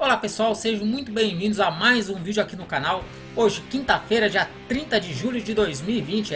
Olá pessoal, sejam muito bem-vindos a mais um vídeo aqui no canal. Hoje, quinta-feira, dia 30 de julho de 2020.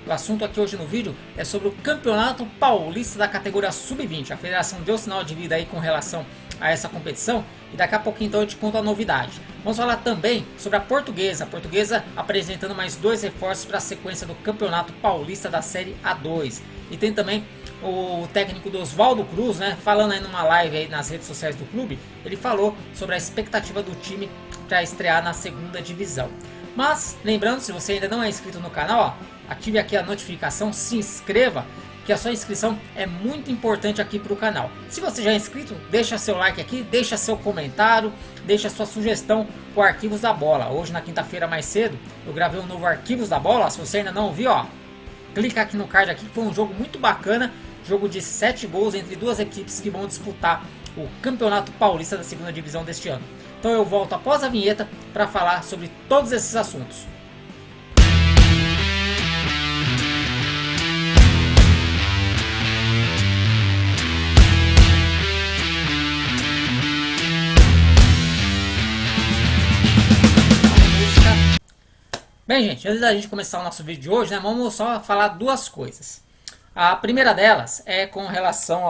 O assunto aqui hoje no vídeo é sobre o Campeonato Paulista da categoria Sub-20. A federação deu sinal de vida aí com relação a essa competição e daqui a pouquinho então eu te conto a novidade. Vamos falar também sobre a Portuguesa apresentando mais dois reforços para a sequência do Campeonato Paulista da Série A2. E tem também o técnico do Oswaldo Cruz, né, falando aí numa live aí nas redes sociais do clube. Ele falou sobre a expectativa do time para estrear na segunda divisão. Mas lembrando, se você ainda não é inscrito no canal, ó, ative aqui a notificação, se inscreva, que a sua inscrição é muito importante aqui para o canal. Se você já é inscrito, deixa seu like aqui, deixa seu comentário, deixa sua sugestão para o Arquivos da Bola. Hoje na quinta-feira mais cedo eu gravei um novo Arquivos da Bola. Se você ainda não viu, ó, clica aqui no card aqui, que foi um jogo muito bacana. Jogo de 7 gols entre duas equipes que vão disputar o Campeonato Paulista da segunda divisão deste ano. Então eu volto após a vinheta para falar sobre todos esses assuntos. Bem, gente, antes da gente começar o nosso vídeo de hoje, né, vamos só falar duas coisas. A primeira delas é com relação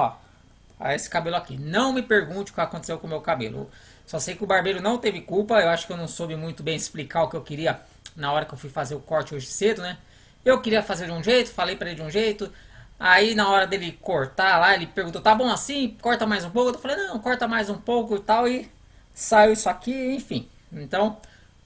a esse cabelo aqui. Não me pergunte o que aconteceu com o meu cabelo. Só sei que o barbeiro não teve culpa. Eu acho que eu não soube muito bem explicar o que eu queria na hora que eu fui fazer o corte hoje cedo, né? Eu queria fazer de um jeito, falei pra ele de um jeito. Aí na hora dele cortar lá, ele perguntou, tá bom assim? Corta mais um pouco? Eu falei, não, corta mais um pouco e tal. E saiu isso aqui, enfim. Então,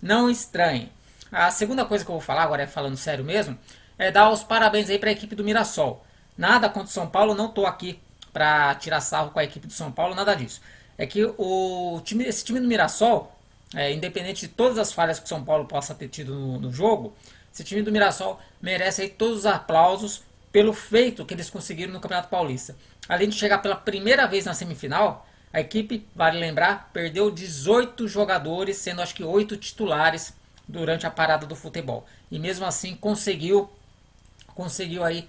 não estranhe. A segunda coisa que eu vou falar, agora é falando sério mesmo, é dar os parabéns aí pra equipe do Mirassol. Nada contra o São Paulo, não estou aqui para tirar sarro com a equipe do São Paulo, nada disso. É que esse time do Mirassol, independente de todas as falhas que o São Paulo possa ter tido no jogo, esse time do Mirassol merece aí todos os aplausos pelo feito que eles conseguiram no Campeonato Paulista. Além de chegar pela primeira vez na semifinal, a equipe, vale lembrar, perdeu 18 jogadores, sendo acho que 8 titulares durante a parada do futebol. E mesmo assim conseguiu aí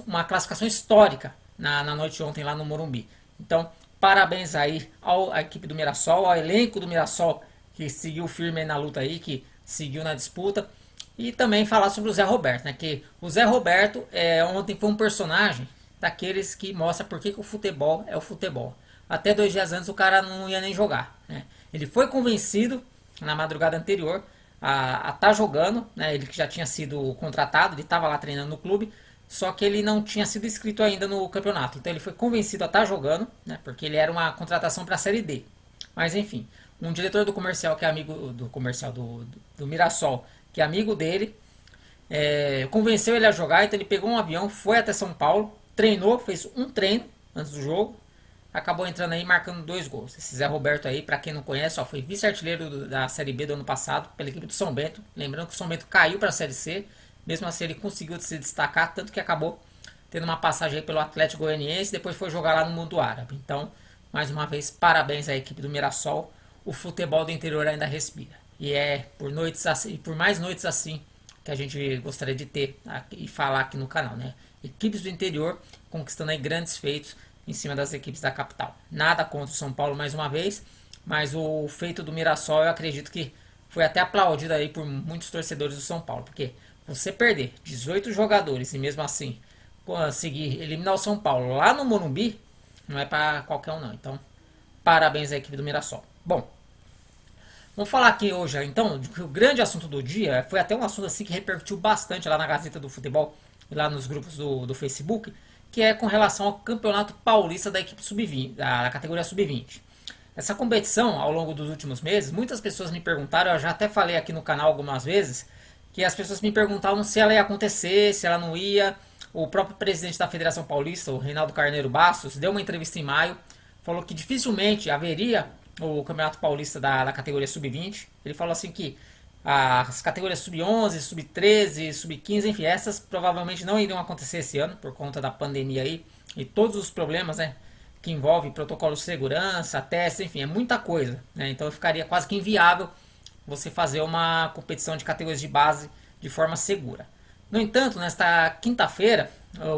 uma classificação histórica na noite de ontem lá no Morumbi. Então, parabéns aí à equipe do Mirassol, ao elenco do Mirassol que seguiu firme na luta aí, que seguiu na disputa. E também falar sobre o Zé Roberto, né? Que o Zé Roberto ontem foi um personagem daqueles que mostra por que o futebol é o futebol. Até 2 dias antes o cara não ia nem jogar, né? Ele foi convencido na madrugada anterior a estar jogando, né? Ele que já tinha sido contratado, ele estava lá treinando no clube. Só que ele não tinha sido inscrito ainda no campeonato. Então ele foi convencido a estar jogando, né, porque ele era uma contratação para a Série D. Mas enfim, um diretor do comercial que é amigo do comercial do Mirassol, que é amigo dele, convenceu ele a jogar. Então ele pegou um avião, foi até São Paulo, treinou, fez um treino antes do jogo, acabou entrando aí marcando 2 gols. Esse Zé Roberto aí, para quem não conhece, foi vice-artilheiro da Série B do ano passado pela equipe do São Bento. Lembrando que o São Bento caiu para a Série C. Mesmo assim ele conseguiu se destacar, tanto que acabou tendo uma passagem aí pelo Atlético Goianiense, depois foi jogar lá no mundo árabe. Então, mais uma vez, parabéns à equipe do Mirassol. O futebol do interior ainda respira. E é por noites assim, por mais noites assim que a gente gostaria de ter e falar aqui no canal, né? Equipes do interior conquistando aí grandes feitos em cima das equipes da capital. Nada contra o São Paulo mais uma vez, mas o feito do Mirassol eu acredito que foi até aplaudido aí por muitos torcedores do São Paulo, porque você perder 18 jogadores e mesmo assim conseguir eliminar o São Paulo lá no Morumbi, não é para qualquer um não. Então, parabéns à equipe do Mirassol. Bom, vamos falar aqui hoje então de que o grande assunto do dia foi até um assunto assim que repercutiu bastante lá na Gazeta do Futebol e lá nos grupos do Facebook, que é com relação ao Campeonato Paulista da equipe sub-20, da categoria sub-20. Essa competição, ao longo dos últimos meses, muitas pessoas me perguntaram, eu já até falei aqui no canal algumas vezes, que as pessoas me perguntavam se ela ia acontecer, se ela não ia. O próprio presidente da Federação Paulista, o Reinaldo Carneiro Bastos, deu uma entrevista em maio, falou que dificilmente haveria o Campeonato Paulista da categoria Sub-20. Ele falou assim que as categorias Sub-11, Sub-13, Sub-15, enfim, essas provavelmente não iriam acontecer esse ano, por conta da pandemia aí, e todos os problemas, né, que envolvem protocolo de segurança, testes, enfim, é muita coisa, né? Então ficaria quase que inviável você fazer uma competição de categorias de base de forma segura. No entanto, nesta quinta-feira,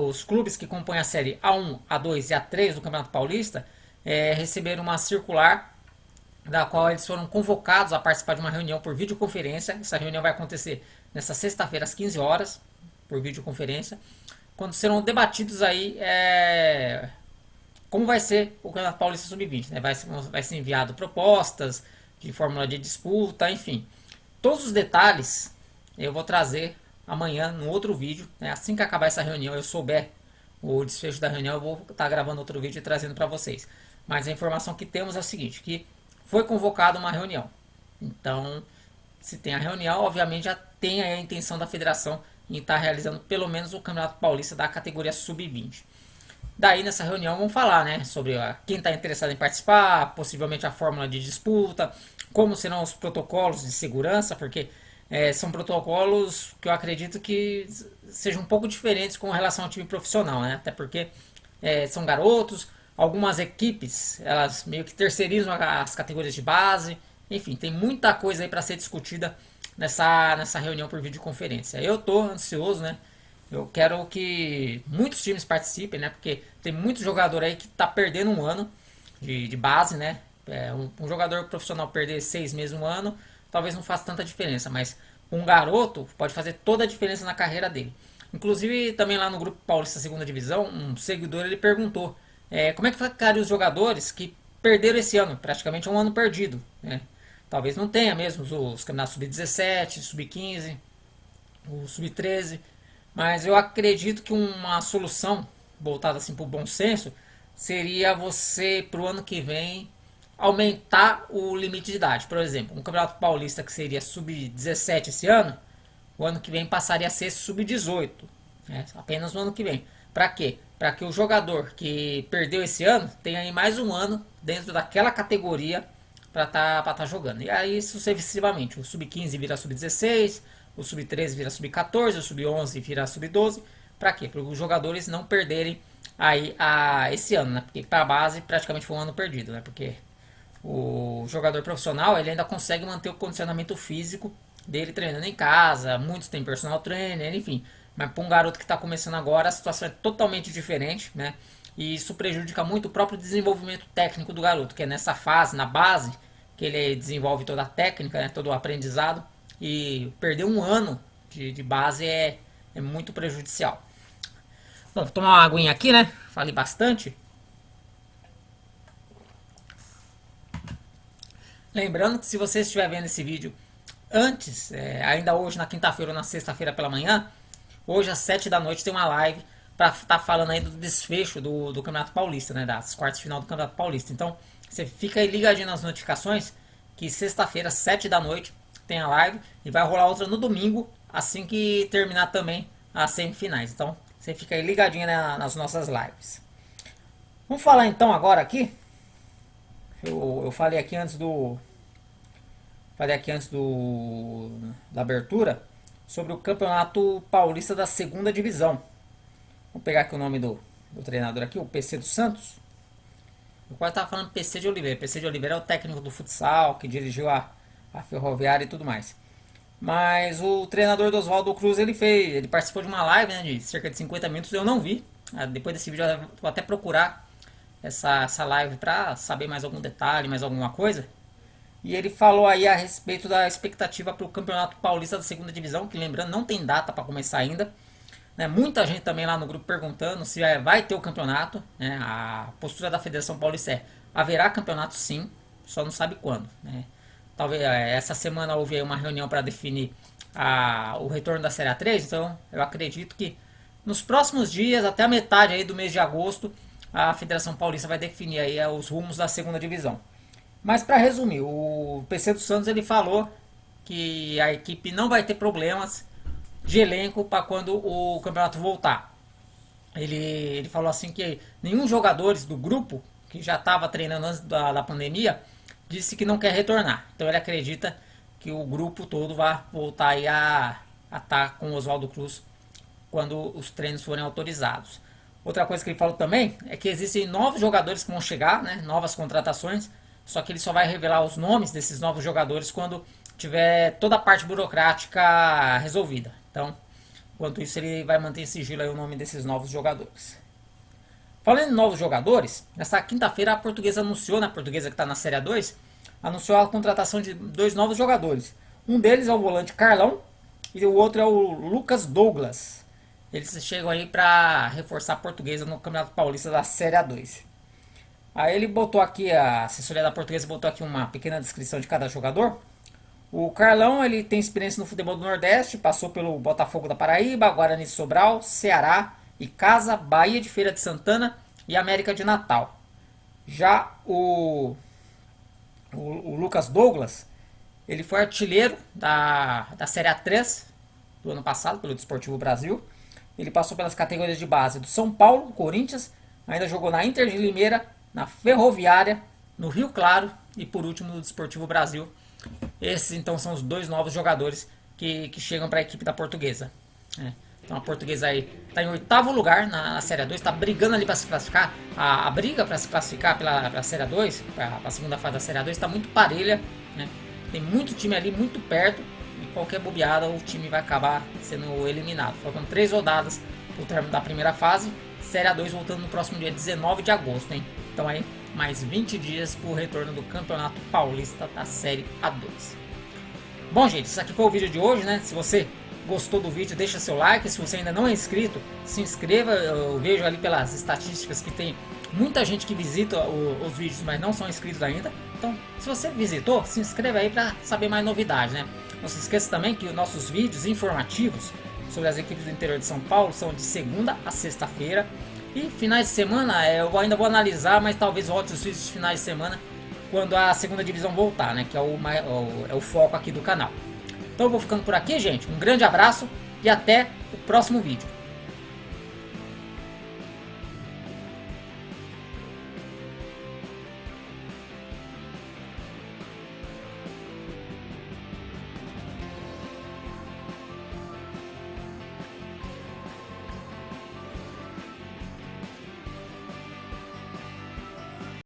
os clubes que compõem a série A1, A2 e A3 do Campeonato Paulista receberam uma circular da qual eles foram convocados a participar de uma reunião por videoconferência. Essa reunião vai acontecer nessa sexta-feira às 15 horas, por videoconferência, quando serão debatidos aí como vai ser o Campeonato Paulista Sub-20. Né? Vai ser enviado propostas de fórmula de disputa, enfim. Todos os detalhes eu vou trazer amanhã no outro vídeo. Né? Assim que acabar essa reunião, eu souber o desfecho da reunião, eu vou estar gravando outro vídeo e trazendo para vocês. Mas a informação que temos é o seguinte, que foi convocada uma reunião. Então, se tem a reunião, obviamente já tem a intenção da federação em estar realizando pelo menos o Campeonato Paulista da categoria Sub-20. Daí nessa reunião vamos falar, né, sobre quem está interessado em participar, possivelmente a fórmula de disputa, como serão os protocolos de segurança, porque são protocolos que eu acredito que sejam um pouco diferentes com relação ao time profissional, né? Até porque são garotos, algumas equipes elas meio que terceirizam as categorias de base, enfim, tem muita coisa aí para ser discutida nessa reunião por videoconferência. Eu tô ansioso, né? Eu quero que muitos times participem, né? Porque tem muito jogador aí que tá perdendo um ano de base, né? Um jogador profissional perder 6 meses, um ano, talvez não faça tanta diferença, mas um garoto pode fazer toda a diferença na carreira dele. Inclusive, também lá no Grupo Paulista Segunda Divisão, um seguidor ele perguntou como é que ficariam os jogadores que perderam esse ano, praticamente um ano perdido, né? Talvez não tenha mesmo os campeonatos sub-17, sub-15, o sub-13, mas eu acredito que uma solução voltada assim para o bom senso seria você para o ano que vem aumentar o limite de idade. Por exemplo, um campeonato paulista que seria sub-17 esse ano, o ano que vem passaria a ser sub-18, né? Apenas no ano que vem. Para quê? Para que o jogador que perdeu esse ano tenha aí mais um ano dentro daquela categoria para tá jogando. E aí sucessivamente, o sub-15 vira sub-16, o sub-13 vira sub-14, o sub-11 vira sub-12. Para quê? Para os jogadores não perderem aí esse ano, né? Porque para a base praticamente foi um ano perdido, né? Porque o jogador profissional ele ainda consegue manter o condicionamento físico dele treinando em casa, muitos têm personal trainer, enfim. Mas para um garoto que está começando agora, a situação é totalmente diferente, né? E isso prejudica muito o próprio desenvolvimento técnico do garoto, que é nessa fase, na base, que ele desenvolve toda a técnica, né? Todo o aprendizado. E perder um ano de base é muito prejudicial. Bom, vou tomar uma aguinha aqui, né? Falei bastante. Lembrando que se você estiver vendo esse vídeo antes, ainda hoje na quinta-feira ou na sexta-feira pela manhã, hoje às 7 da noite tem uma live para estar falando aí do desfecho do Campeonato Paulista, né? Das quartas de final do Campeonato Paulista. Então, você fica aí ligadinho nas notificações que sexta-feira, 7 da noite, tem a live e vai rolar outra no domingo, assim que terminar também as semifinais. Então, você fica aí ligadinho nas nossas lives. Vamos falar então agora aqui. Eu falei aqui antes da abertura sobre o Campeonato Paulista da Segunda Divisão. Vou pegar aqui o nome do treinador aqui, o PC dos Santos. Eu quase estava falando PC de Oliveira. PC de Oliveira é o técnico do futsal que dirigiu a Ferroviária e tudo mais. Mas o treinador do Oswaldo Cruz ele participou de uma live, né, de cerca de 50 minutos. Eu não vi. Depois desse vídeo eu vou até procurar essa live para saber mais algum detalhe, mais alguma coisa. E ele falou aí a respeito da expectativa para o Campeonato Paulista da Segunda Divisão, que lembrando não tem data para começar ainda. Né, muita gente também lá no grupo perguntando se vai ter o campeonato. Né, a postura da Federação Paulista haverá campeonato sim, só não sabe quando. Né. Talvez essa semana houve uma reunião para definir o retorno da Série A3, então eu acredito que nos próximos dias, até a metade aí do mês de agosto, a Federação Paulista vai definir aí os rumos da segunda divisão. Mas para resumir, o PC dos Santos ele falou que a equipe não vai ter problemas de elenco para quando o campeonato voltar. Ele falou assim que nenhum jogadores do grupo que já estava treinando antes da pandemia disse que não quer retornar. Então ele acredita que o grupo todo vai voltar aí a estar com o Oswaldo Cruz quando os treinos forem autorizados. Outra coisa que ele falou também é que existem novos jogadores que vão chegar, né, novas contratações, só que ele só vai revelar os nomes desses novos jogadores quando tiver toda a parte burocrática resolvida. Então, enquanto isso, ele vai manter em sigilo aí o nome desses novos jogadores. Falando em novos jogadores, nessa quinta-feira a Portuguesa anunciou, na Portuguesa que está na Série A2, anunciou a contratação de dois novos jogadores. Um deles é o volante Carlão e o outro é o Lucas Douglas. Eles chegam aí para reforçar a Portuguesa no Campeonato Paulista da Série A2. Aí ele botou aqui, a assessoria da Portuguesa botou aqui uma pequena descrição de cada jogador. O Carlão, ele tem experiência no futebol do Nordeste, passou pelo Botafogo da Paraíba, Guarani de Sobral, Ceará, Icasa, Bahia de Feira de Santana e América de Natal. Já o Lucas Douglas, ele foi artilheiro da Série A3 do ano passado pelo Desportivo Brasil. Ele passou pelas categorias de base do São Paulo, Corinthians, ainda jogou na Inter de Limeira, na Ferroviária, no Rio Claro e por último no Desportivo Brasil. Esses então são os dois novos jogadores que chegam para a equipe da Portuguesa. Então a Portuguesa aí está em oitavo lugar na Série A2, está brigando ali para se classificar. A briga para se classificar para a Série A2, para a segunda fase da Série A2, está muito parelha. Né? Tem muito time ali muito perto e qualquer bobeada o time vai acabar sendo eliminado. Faltam 3 rodadas para o término da primeira fase. Série A2 voltando no próximo dia 19 de agosto. Hein? Então aí mais 20 dias para o retorno do Campeonato Paulista da Série A2. Bom, gente, isso aqui foi o vídeo de hoje, né? Se você gostou do vídeo, deixa seu like. Se você ainda não é inscrito, se inscreva. Eu vejo ali pelas estatísticas que tem muita gente que visita os vídeos, mas não são inscritos ainda. Então, se você visitou, se inscreva aí para saber mais novidades, né? Não se esqueça também que os nossos vídeos informativos sobre as equipes do interior de São Paulo são de segunda a sexta-feira. E finais de semana eu ainda vou analisar, mas talvez volte os vídeos de finais de semana quando a segunda divisão voltar, né? Que é o foco aqui do canal. Então eu vou ficando por aqui, gente. Um grande abraço e até o próximo vídeo.